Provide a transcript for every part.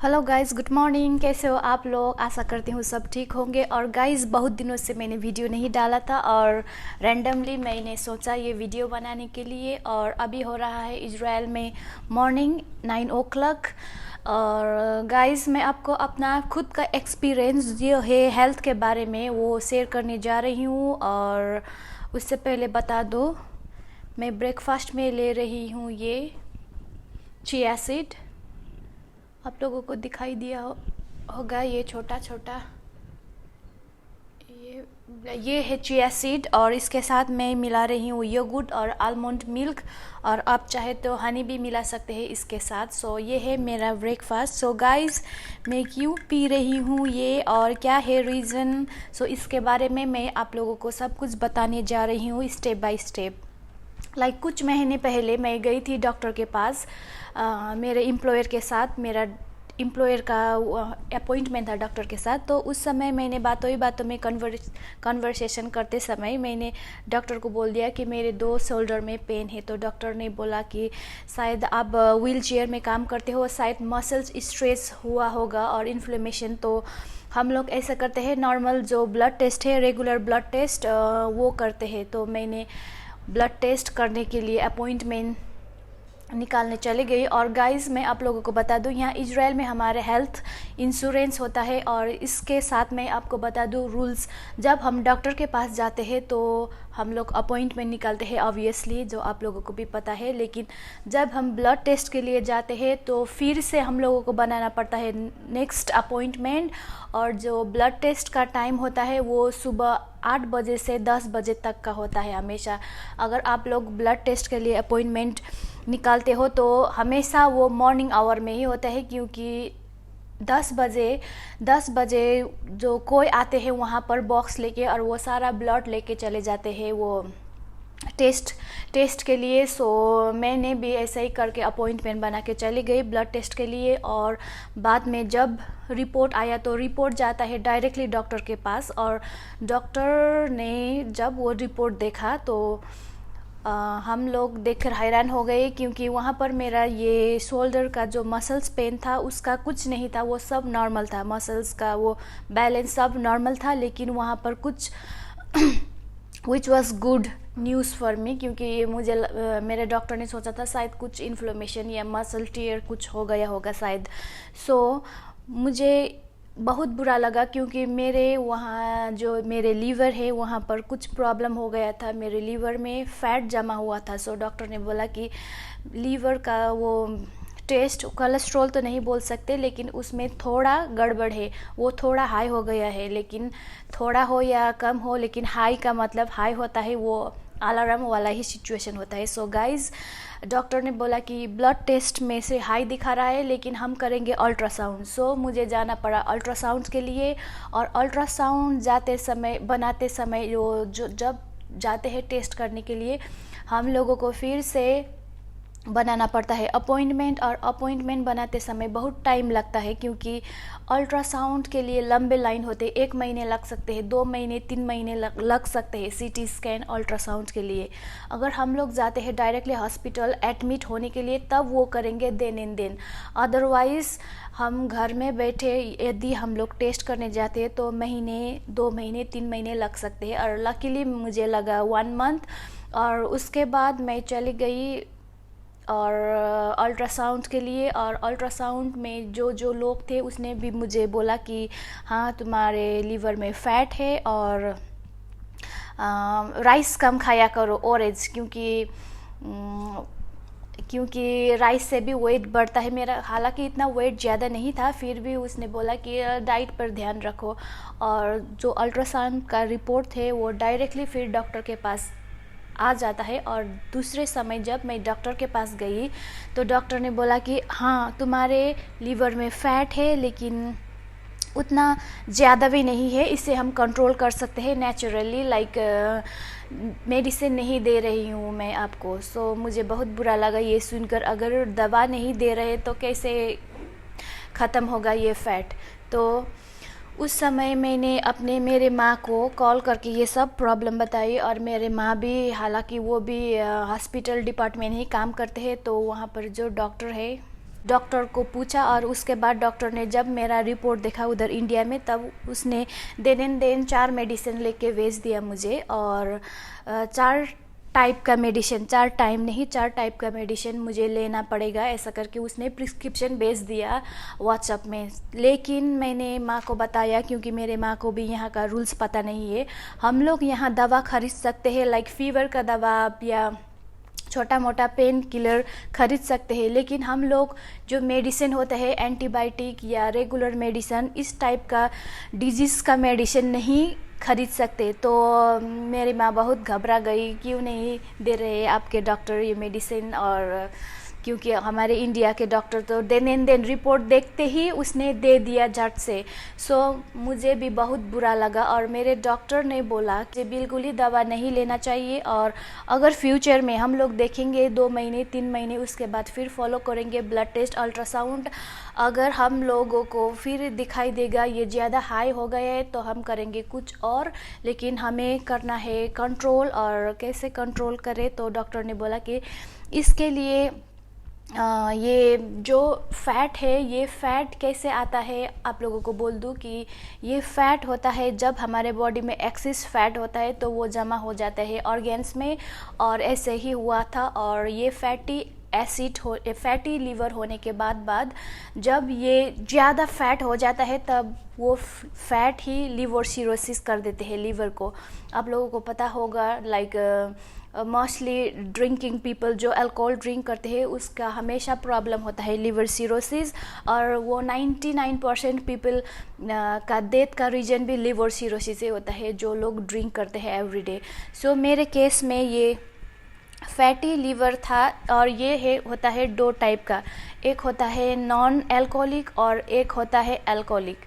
Hello guys, good morning. कैसे हो आप लोग? आशा करती हूँ सब ठीक होंगे। और गाइस, बहुत दिनों से मैंने वीडियो नहीं डाला था और रैंडमली मैंने सोचा ये वीडियो बनाने के लिए। और अभी हो रहा है इजराइल में मॉर्निंग 9 o'clock। और गाइस, मैं आपको अपना खुद का एक्सपीरियंस जो है हेल्थ के बारे में वो शेयर करने जा रही हूँ। और उससे पहले बता दो, मैं ब्रेकफास्ट में ले रही हूँ ये चिया सीड। आप लोगों को दिखाई दिया होगा, ये छोटा छोटा ये है चिया सीड। और इसके साथ मैं मिला रही हूँ योगर्ट और आलमंड मिल्क, और आप चाहे तो हनी भी मिला सकते हैं इसके साथ। सो ये है मेरा ब्रेकफास्ट। सो गाइस, मैं क्यों पी रही हूँ ये और क्या है रीज़न, सो इसके बारे में मैं आप लोगों को सब कुछ बताने जा रही हूँ स्टेप बाय स्टेप। कुछ महीने पहले मैं गई थी डॉक्टर के पास मेरे एम्प्लॉयर के साथ। मेरा एम्प्लॉयर का अपॉइंटमेंट था डॉक्टर के साथ। तो उस समय मैंने बातों ही बातों में कन्वर्सेशन करते समय मैंने डॉक्टर को बोल दिया कि मेरे 2 शोल्डर में पेन है। तो डॉक्टर ने बोला कि शायद आप व्हील चेयर में काम करते हो, शायद मसल्स स्ट्रेस हुआ होगा और इन्फ्लेमेशन। तो हम लोग ऐसा करते हैं, नॉर्मल जो ब्लड टेस्ट है, रेगुलर ब्लड टेस्ट वो करते हैं। तो मैंने ब्लड टेस्ट करने के लिए अपॉइंटमेंट निकालने चली गई। और गाइस, मैं आप लोगों को बता दूं, यहाँ इजराइल में हमारे हेल्थ इंश्योरेंस होता है। और इसके साथ मैं आपको बता दूं रूल्स। जब हम डॉक्टर के पास जाते हैं तो हम लोग अपॉइंटमेंट निकालते हैं, ऑब्वियसली, जो आप लोगों को भी पता है। लेकिन जब हम ब्लड टेस्ट के लिए जाते हैं तो फिर से हम लोगों को बनाना पड़ता है नेक्स्ट अपॉइंटमेंट। और जो ब्लड टेस्ट का टाइम होता है वो सुबह 8 बजे से 10 बजे तक का होता है हमेशा। अगर आप लोग ब्लड टेस्ट के लिए अपॉइंटमेंट निकालते हो तो हमेशा वो मॉर्निंग आवर में ही होता है, क्योंकि 10 बजे जो कोई आते हैं वहाँ पर बॉक्स लेके और वो सारा ब्लड लेके चले जाते हैं वो टेस्ट के लिए। सो मैंने भी ऐसा ही करके अपॉइंटमेंट बना के चली गई ब्लड टेस्ट के लिए। और बाद में जब रिपोर्ट आया तो रिपोर्ट जाता है डायरेक्टली डॉक्टर के पास। और डॉक्टर ने जब वो रिपोर्ट देखा तो हम लोग देखकर हैरान हो गए, क्योंकि वहाँ पर मेरा ये शोल्डर का जो मसल्स पेन था उसका कुछ नहीं था, वो सब नॉर्मल था। मसल्स का वो बैलेंस सब नॉर्मल था। लेकिन वहाँ पर कुछ which was good news for me, क्योंकि मुझे मेरे डॉक्टर ने सोचा था शायद कुछ इन्फ्लेमेशन या मसल टीयर कुछ हो गया होगा शायद। सो मुझे बहुत बुरा लगा, क्योंकि मेरे वहाँ जो मेरे लीवर है वहाँ पर कुछ प्रॉब्लम हो गया था। मेरे लीवर में फैट जमा हुआ था। सो डॉक्टर ने बोला कि लीवर का वो टेस्ट, कोलेस्ट्रॉल तो नहीं बोल सकते, लेकिन उसमें थोड़ा गड़बड़ है, वो थोड़ा हाई हो गया है। लेकिन थोड़ा हो या कम हो, लेकिन हाई का मतलब हाई होता है, वो अलार्म वाला ही सिचुएशन होता है। सो गाइज, डॉक्टर ने बोला कि ब्लड टेस्ट में से हाई दिखा रहा है, लेकिन हम करेंगे अल्ट्रासाउंड। सो मुझे जाना पड़ा अल्ट्रासाउंड के लिए। और अल्ट्रासाउंड बनाते समय जो जब जाते हैं टेस्ट करने के लिए, हम लोगों को फिर से बनाना पड़ता है अपॉइंटमेंट। और अपॉइंटमेंट बनाते समय बहुत टाइम लगता है, क्योंकि अल्ट्रासाउंड के लिए लंबे लाइन होते हैं। 1 महीने लग सकते हैं, 2 महीने, 3 महीने लग सकते हैं सीटी स्कैन अल्ट्रासाउंड के लिए। अगर हम लोग जाते हैं डायरेक्टली हॉस्पिटल एडमिट होने के लिए तब वो करेंगे देन इन दिन। अदरवाइज़ हम घर में बैठे यदि हम लोग टेस्ट करने जाते हैं तो महीने, 2 महीने, 3 महीने लग सकते हैं। और लकीली मुझे लगा 1 मंथ। और उसके बाद मैं चली गई और अल्ट्रासाउंड के लिए। और अल्ट्रासाउंड में जो लोग थे उसने भी मुझे बोला कि हाँ, तुम्हारे लीवर में फैट है और राइस कम खाया करो, ऑरेंज, क्योंकि राइस से भी वेट बढ़ता है। मेरा हालांकि इतना वेट ज़्यादा नहीं था, फिर भी उसने बोला कि डाइट पर ध्यान रखो। और जो अल्ट्रासाउंड का रिपोर्ट थे वो डायरेक्टली फिर डॉक्टर के पास आ जाता है। और दूसरे समय जब मैं डॉक्टर के पास गई तो डॉक्टर ने बोला कि हाँ, तुम्हारे लीवर में फ़ैट है, लेकिन उतना ज़्यादा भी नहीं है, इसे हम कंट्रोल कर सकते हैं नेचुरली, मेडिसिन नहीं दे रही हूँ मैं आपको। सो मुझे बहुत बुरा लगा ये सुनकर। अगर दवा नहीं दे रहे तो कैसे ख़त्म होगा ये फ़ैट। तो उस समय मैंने मेरे माँ को कॉल करके ये सब प्रॉब्लम बताई। और मेरे माँ भी, हालांकि वो भी हॉस्पिटल डिपार्टमेंट ही काम करते हैं, तो वहाँ पर जो डॉक्टर है डॉक्टर को पूछा और उसके बाद डॉक्टर ने जब मेरा रिपोर्ट देखा उधर इंडिया में, तब उसने देन 4 मेडिसिन लेके भेज दिया मुझे। और 4 टाइप का मेडिसिन, 4 टाइम नहीं 4 टाइप का मेडिसिन मुझे लेना पड़ेगा, ऐसा करके उसने प्रिस्क्रिप्शन भेज दिया व्हाट्सएप में। लेकिन मैंने माँ को बताया, क्योंकि मेरे माँ को भी यहाँ का रूल्स पता नहीं है। हम लोग यहाँ दवा खरीद सकते हैं, लाइक फीवर का दवा या छोटा मोटा पेन किलर खरीद सकते हैं, लेकिन हम लोग जो मेडिसिन होता है एंटीबायोटिक या रेगुलर मेडिसिन, इस टाइप का डिजीज़ का मेडिसिन नहीं खरीद सकते। तो मेरी माँ बहुत घबरा गई, क्यों नहीं दे रहे आपके डॉक्टर ये मेडिसिन। और क्योंकि हमारे इंडिया के डॉक्टर तो दिन रिपोर्ट देखते ही उसने दे दिया झट से। सो मुझे भी बहुत बुरा लगा। और मेरे डॉक्टर ने बोला कि बिल्कुल ही दवा नहीं लेना चाहिए, और अगर फ्यूचर में हम लोग देखेंगे 2 महीने 3 महीने उसके बाद फिर फॉलो करेंगे ब्लड टेस्ट अल्ट्रासाउंड, अगर हम लोगों को फिर दिखाई देगा ये ज़्यादा हाई हो गया है तो हम करेंगे कुछ और, लेकिन हमें करना है कंट्रोल। और कैसे कंट्रोल करें, तो डॉक्टर ने बोला कि इसके लिए ये जो फ़ैट है, ये फ़ैट कैसे आता है आप लोगों को बोल दूं कि ये फ़ैट होता है जब हमारे बॉडी में एक्सेस फ़ैट होता है तो वो जमा हो जाता है ऑर्गेन्स में, और ऐसे ही हुआ था। और ये फैटी लीवर होने के बाद जब ये ज़्यादा फैट हो जाता है तब वो फैट ही लिवर सिरोसिस कर देते हैं लीवर को। आप लोगों को पता होगा, लाइक मोस्टली ड्रिंकिंग पीपल जो अल्कोहल ड्रिंक करते हैं उसका हमेशा प्रॉब्लम होता है लिवर सिरोसिस, और वो 99% पीपल का डेथ का रीज़न भी लिवर सिरोसिस से होता है जो लोग ड्रिंक करते हैं एवरीडे। सो मेरे केस में ये फैटी लीवर था, और ये होता है 2 टाइप का, एक होता है नॉन अल्कोहलिक और एक होता है अल्कोहलिक।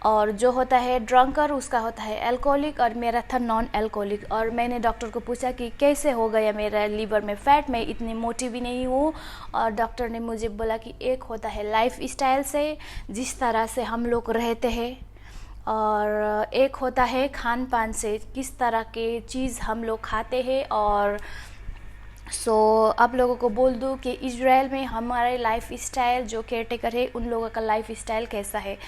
और जो होता है ड्रंकर उसका होता है अल्कोहलिक, और मेरा था नॉन अल्कोहलिक। और मैंने डॉक्टर को पूछा कि कैसे हो गया मेरा लीवर में फ़ैट, मैं इतनी मोटी भी नहीं हूँ। और डॉक्टर ने मुझे बोला कि एक होता है लाइफ स्टाइल से, जिस तरह से हम लोग रहते हैं, और एक होता है खान पान से, किस तरह के चीज़ हम लोग खाते हैं। और आप लोगों को बोल दूँ कि इजराइल में हमारे लाइफ स्टाइल जो केयरटेकर है उन लोगों का लाइफ स्टाइल कैसा है।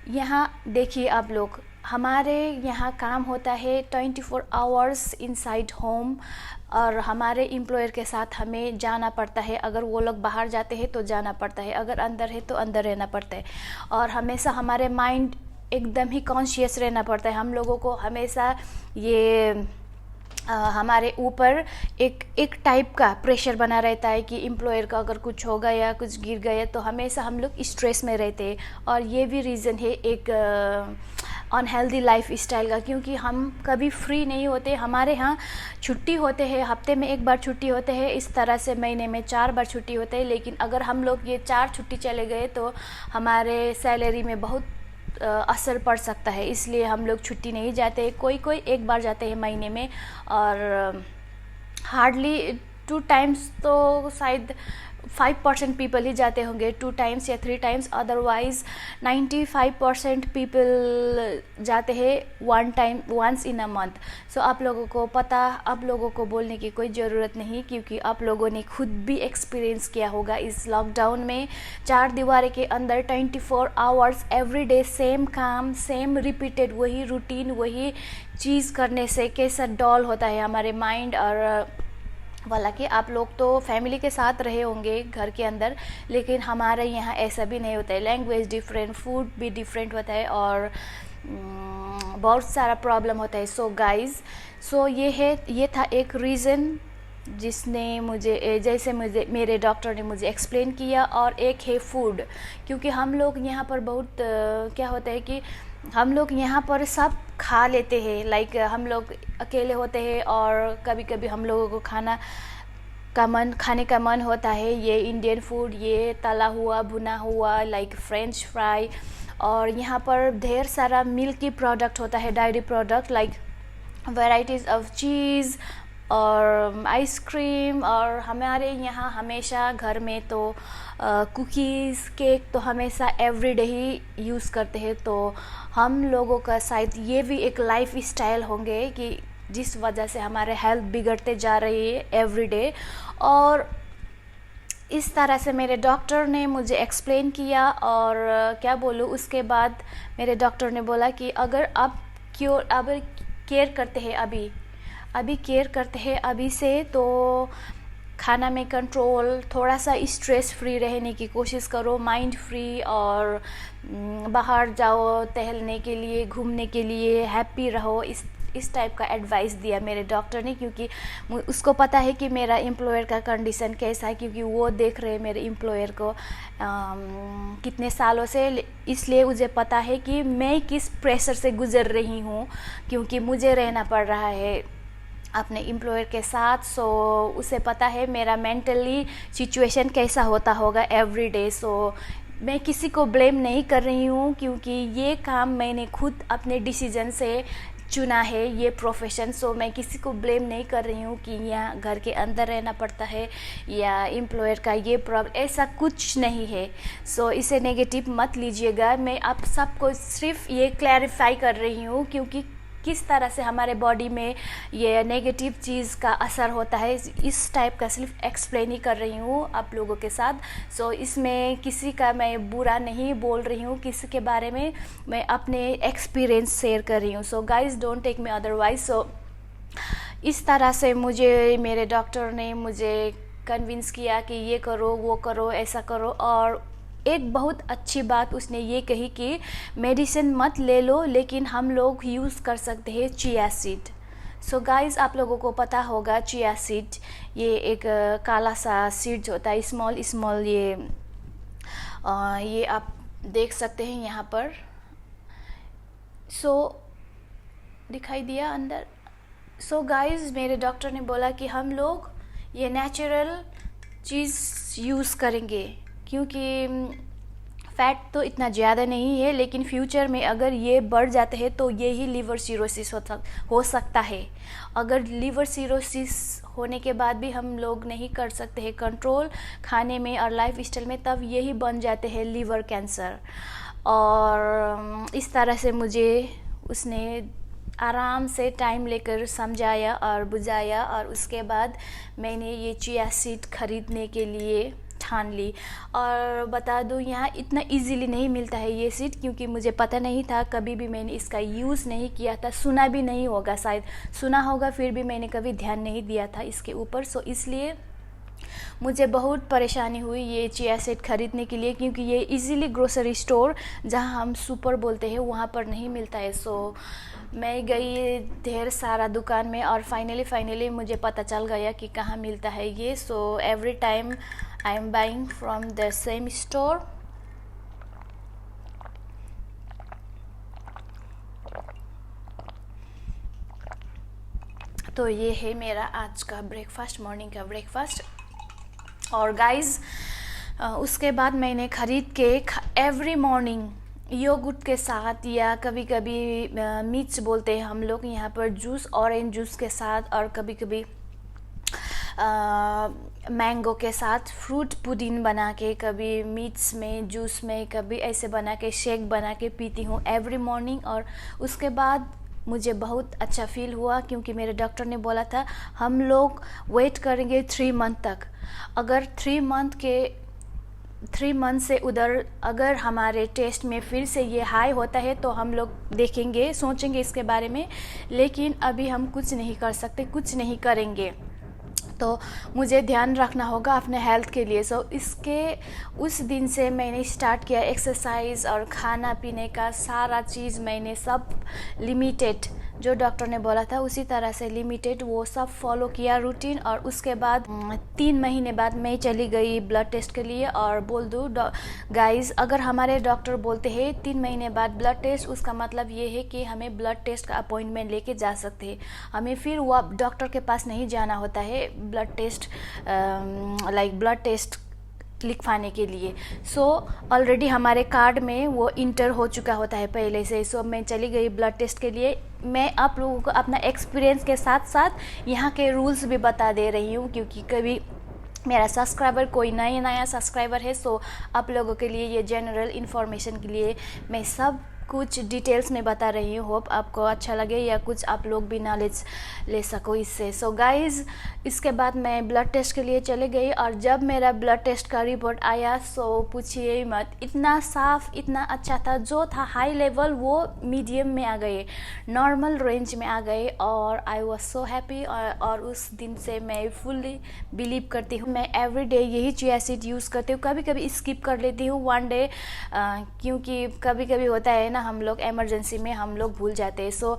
यहाँ देखिए आप लोग, हमारे यहाँ काम होता है 24 आवर्स इनसाइड होम, और हमारे एम्प्लॉयर के साथ हमें जाना पड़ता है। अगर वो लोग बाहर जाते हैं तो जाना पड़ता है, अगर अंदर है तो अंदर रहना पड़ता है। और हमेशा हमारे माइंड एकदम ही कॉन्शियस रहना पड़ता है। हम लोगों को हमेशा ये हमारे ऊपर एक टाइप का प्रेशर बना रहता है कि एम्प्लॉयर का अगर कुछ हो गया या कुछ गिर गया तो हमेशा हम लोग स्ट्रेस में रहते हैं। और ये भी रीज़न है एक अनहेल्दी लाइफ स्टाइल का, क्योंकि हम कभी फ्री नहीं होते। हमारे यहाँ छुट्टी होते हैं, हफ्ते में 1 बार छुट्टी होते हैं, इस तरह से महीने में 4 बार छुट्टी होते हैं। लेकिन अगर हम लोग ये 4 छुट्टी चले गए तो हमारे सैलरी में बहुत असर पड़ सकता है, इसलिए हम लोग छुट्टी नहीं जाते। कोई 1 बार जाते हैं महीने में, और हार्डली 2 टाइम्स तो शायद 5% पीपल ही जाते होंगे, 2 टाइम्स या 3 टाइम्स। अदरवाइज़ 95% पीपल जाते हैं 1 time once in a month. So आप लोगों को पता, आप लोगों को बोलने की कोई ज़रूरत नहीं, क्योंकि आप लोगों ने खुद भी एक्सपीरियंस किया होगा इस लॉकडाउन में। 4 दीवार के अंदर 24 आवर्स एवरी डे सेम काम, सेम रिपीटेड वही रूटीन, वही चीज़ करने से कैसा डॉल होता है हमारे माइंड। और हालांकि आप लोग तो फैमिली के साथ रहे होंगे घर के अंदर, लेकिन हमारे यहाँ ऐसा भी नहीं होता है। लैंग्वेज डिफरेंट, फूड भी डिफरेंट होता है, और बहुत सारा प्रॉब्लम होता है। सो गाइस, ये था एक रीज़न जिसने मुझे, जैसे मेरे डॉक्टर ने मुझे एक्सप्लेन किया। और एक है फूड, क्योंकि हम लोग यहाँ पर बहुत क्या होता है कि हम लोग यहाँ पर सब खा लेते हैं, लाइक हम लोग अकेले होते हैं और कभी कभी हम लोगों को खाने का मन होता है ये इंडियन फूड, ये तला हुआ भुना हुआ, लाइक फ्रेंच फ्राई। और यहाँ पर ढेर सारा मिल्की प्रोडक्ट होता है, dairy product, like varieties of cheese और आइसक्रीम। और हमारे यहाँ हमेशा घर में तो कुकीज़, केक तो हमेशा एवरीडे ही यूज़ करते हैं। तो हम लोगों का शायद ये भी एक लाइफ स्टाइल होंगे कि जिस वजह से हमारे हेल्थ बिगड़ते जा रही है एवरीडे। और इस तरह से मेरे डॉक्टर ने मुझे एक्सप्लेन किया और क्या बोलूँ, उसके बाद मेरे डॉक्टर ने बोला कि अगर आप केयर करते हैं अभी केयर करते हैं अभी से, तो खाना में कंट्रोल, थोड़ा सा स्ट्रेस फ्री रहने की कोशिश करो, माइंड फ्री, और बाहर जाओ टहलने के लिए, घूमने के लिए, हैप्पी रहो, इस टाइप का एडवाइस दिया मेरे डॉक्टर ने। क्योंकि उसको पता है कि मेरा एम्प्लॉयर का कंडीशन कैसा है, क्योंकि वो देख रहे हैं मेरे एम्प्लॉयर को कितने सालों से, इसलिए मुझे पता है कि मैं किस प्रेशर से गुजर रही हूँ, क्योंकि मुझे रहना पड़ रहा है अपने एम्प्लॉयर के साथ। सो उसे पता है मेरा मेंटली सिचुएशन कैसा होता होगा एवरी डे। सो मैं किसी को ब्लेम नहीं कर रही हूँ, क्योंकि ये काम मैंने खुद अपने डिसीजन से चुना है, ये प्रोफेशन। सो मैं किसी को ब्लेम नहीं कर रही हूँ कि यहाँ घर के अंदर रहना पड़ता है या एम्प्लॉयर का ये प्रॉब्लम, ऐसा कुछ नहीं है। सो इसे नेगेटिव मत लीजिएगा। मैं आप सबको सिर्फ ये क्लैरिफाई कर रही हूँ, क्योंकि किस तरह से हमारे बॉडी में ये नेगेटिव चीज़ का असर होता है, इस टाइप का सिर्फ एक्सप्लेन ही कर रही हूँ आप लोगों के साथ। सो इसमें किसी का मैं बुरा नहीं बोल रही हूँ, किसी के बारे में मैं अपने एक्सपीरियंस शेयर कर रही हूँ। So guys don't take me otherwise. So इस तरह से मुझे मेरे डॉक्टर ने मुझे कन्विंस किया कि ये करो, वो करो, ऐसा करो। और एक बहुत अच्छी बात उसने ये कही कि मेडिसिन मत ले लो, लेकिन हम लोग यूज़ कर सकते हैं चिया सीड। सो गाइस आप लोगों को पता होगा चिया सीड, ये एक काला सा सीड होता है, स्मॉल स्मॉल, ये आप देख सकते हैं यहाँ पर। सो दिखाई दिया अंदर। सो गाइस मेरे डॉक्टर ने बोला कि हम लोग ये नेचुरल चीज़ यूज़ करेंगे, क्योंकि फैट तो इतना ज़्यादा नहीं है, लेकिन फ्यूचर में अगर ये बढ़ जाते हैं तो ये ही लीवर सिरोसिस हो सकता है। अगर लीवर सिरोसिस होने के बाद भी हम लोग नहीं कर सकते हैं कंट्रोल खाने में और लाइफ स्टाइल में, तब यही बन जाते हैं लीवर कैंसर। और इस तरह से मुझे उसने आराम से टाइम लेकर समझाया और बुझाया, और उसके बाद मैंने ये चिया सीड खरीदने के लिए ठान ली। और बता दूँ यहाँ इतना इजीली नहीं मिलता है ये सीड, क्योंकि मुझे पता नहीं था, कभी भी मैंने इसका यूज़ नहीं किया था, सुना भी नहीं होगा, शायद सुना होगा फिर भी मैंने कभी ध्यान नहीं दिया था इसके ऊपर। सो इसलिए मुझे बहुत परेशानी हुई ये चिया सीड खरीदने के लिए, क्योंकि ये इजीली ग्रोसरी स्टोर, जहाँ हम सुपर बोलते हैं, वहाँ पर नहीं मिलता है। सो मैं गई ढेर सारा दुकान में और फाइनली मुझे पता चल गया कि कहाँ मिलता है ये। So every time I am buying from the same store. तो ये है मेरा आज का ब्रेकफास्ट, मॉर्निंग का ब्रेकफास्ट। और गाइस उसके बाद मैंने ख़रीद के एवरी मॉर्निंग योगर्ट के साथ, या कभी कभी मिर्च बोलते हैं हम लोग यहाँ पर, जूस, ऑरेंज जूस के साथ, और कभी कभी मैंगो के साथ फ्रूट पुडिंग बना के, कभी मिर्च में, जूस में, कभी ऐसे बना के शेक बना के पीती हूँ एवरी मॉर्निंग। और उसके बाद मुझे बहुत अच्छा फील हुआ, क्योंकि मेरे डॉक्टर ने बोला था हम लोग वेट करेंगे 3 मंथ तक। अगर 3 मंथ से उधर अगर हमारे टेस्ट में फिर से ये हाई होता है तो हम लोग देखेंगे, सोचेंगे इसके बारे में, लेकिन अभी हम कुछ नहीं कर सकते, कुछ नहीं करेंगे। तो मुझे ध्यान रखना होगा अपने हेल्थ के लिए। सो इसके उस दिन से मैंने स्टार्ट किया एक्सरसाइज और खाना पीने का सारा चीज़, मैंने सब लिमिटेड, जो डॉक्टर ने बोला था उसी तरह से लिमिटेड, वो सब फॉलो किया रूटीन। और उसके बाद 3 महीने बाद मैं चली गई ब्लड टेस्ट के लिए। और बोल दूँ गाइस, अगर हमारे डॉक्टर बोलते हैं 3 महीने बाद ब्लड टेस्ट, उसका मतलब ये है कि हमें ब्लड टेस्ट का अपॉइंटमेंट लेके जा सकते हैं। हमें फिर वो डॉक्टर के पास नहीं जाना होता है ब्लड टेस्ट ब्लड टेस्ट लिखवाने के लिए। सो ऑलरेडी हमारे कार्ड में वो इंटर हो चुका होता है पहले से। सो मैं चली गई ब्लड टेस्ट के लिए। मैं आप लोगों को अपना एक्सपीरियंस के साथ साथ यहाँ के रूल्स भी बता दे रही हूँ, क्योंकि कभी मेरा सब्सक्राइबर कोई नया सब्सक्राइबर है। सो आप लोगों के लिए ये जनरल इन्फॉर्मेशन के लिए मैं सब कुछ डिटेल्स में बता रही हूँ। होप आपको अच्छा लगे या कुछ आप लोग भी नॉलेज ले सको इससे। सो गाइज़, इसके बाद मैं ब्लड टेस्ट के लिए चले गई और जब मेरा ब्लड टेस्ट का रिपोर्ट आया सो पूछिए मत, इतना साफ, इतना अच्छा था। जो था हाई लेवल वो मीडियम में आ गए, नॉर्मल रेंज में आ गए और आई वॉज सो हैप्पी। और उस दिन से मैं फुल्ली बिलीव करती हूँ। मैं एवरी डे यही चिया सीड यूज़ करती हूँ, कभी कभी स्किप कर लेती हूँ वन डे, क्योंकि कभी कभी होता है ना, हम लोग इमरजेंसी में हम लोग भूल जाते हैं। सो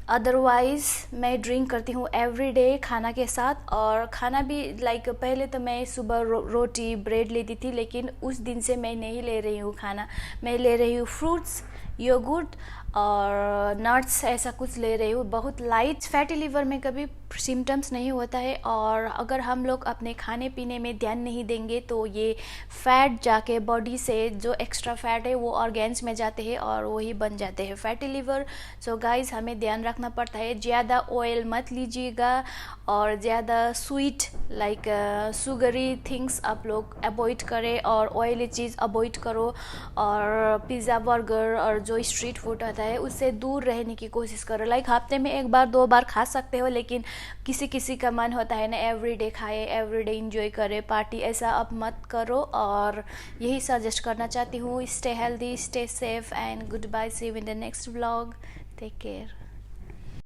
अदरवाइज़ मैं ड्रिंक करती हूँ एवरी डे खाना के साथ। और खाना भी लाइक पहले तो मैं सुबह रोटी ब्रेड लेती थी, लेकिन उस दिन से मैं नहीं ले रही हूँ खाना। मैं ले रही हूँ फ्रूट्स, योगर्ट और नट्स, ऐसा कुछ ले रही हूँ, बहुत लाइट। फैटी लिवर में कभी सिम्टम्स नहीं होता है और अगर हम लोग अपने खाने पीने में ध्यान नहीं देंगे तो ये फैट जाके बॉडी से जो एक्स्ट्रा फैट है वो ऑर्गेन्स में जाते हैं और वही बन जाते हैं फैटी लिवर। सो गाइस, हमें ध्यान रखना पड़ता है, ज़्यादा ऑयल मत लीजिएगा और ज़्यादा स्वीट लाइक शुगरी थिंग्स आप लोग अवॉइड करें और ऑयली चीज़ अवॉइड करो। और पिज़्ज़ा, बर्गर और जो स्ट्रीट फूड आता है उससे दूर रहने की कोशिश करो। लाइक हफ्ते में 1 बार 2 बार खा सकते हो, लेकिन किसी किसी का मन होता है ना एवरी डे खाए, एवरी डे इंजॉय करे पार्टी, ऐसा अब मत करो। और यही सजेस्ट करना चाहती हूँ। Stay healthy, stay safe and goodbye, see you in the next vlog, take care.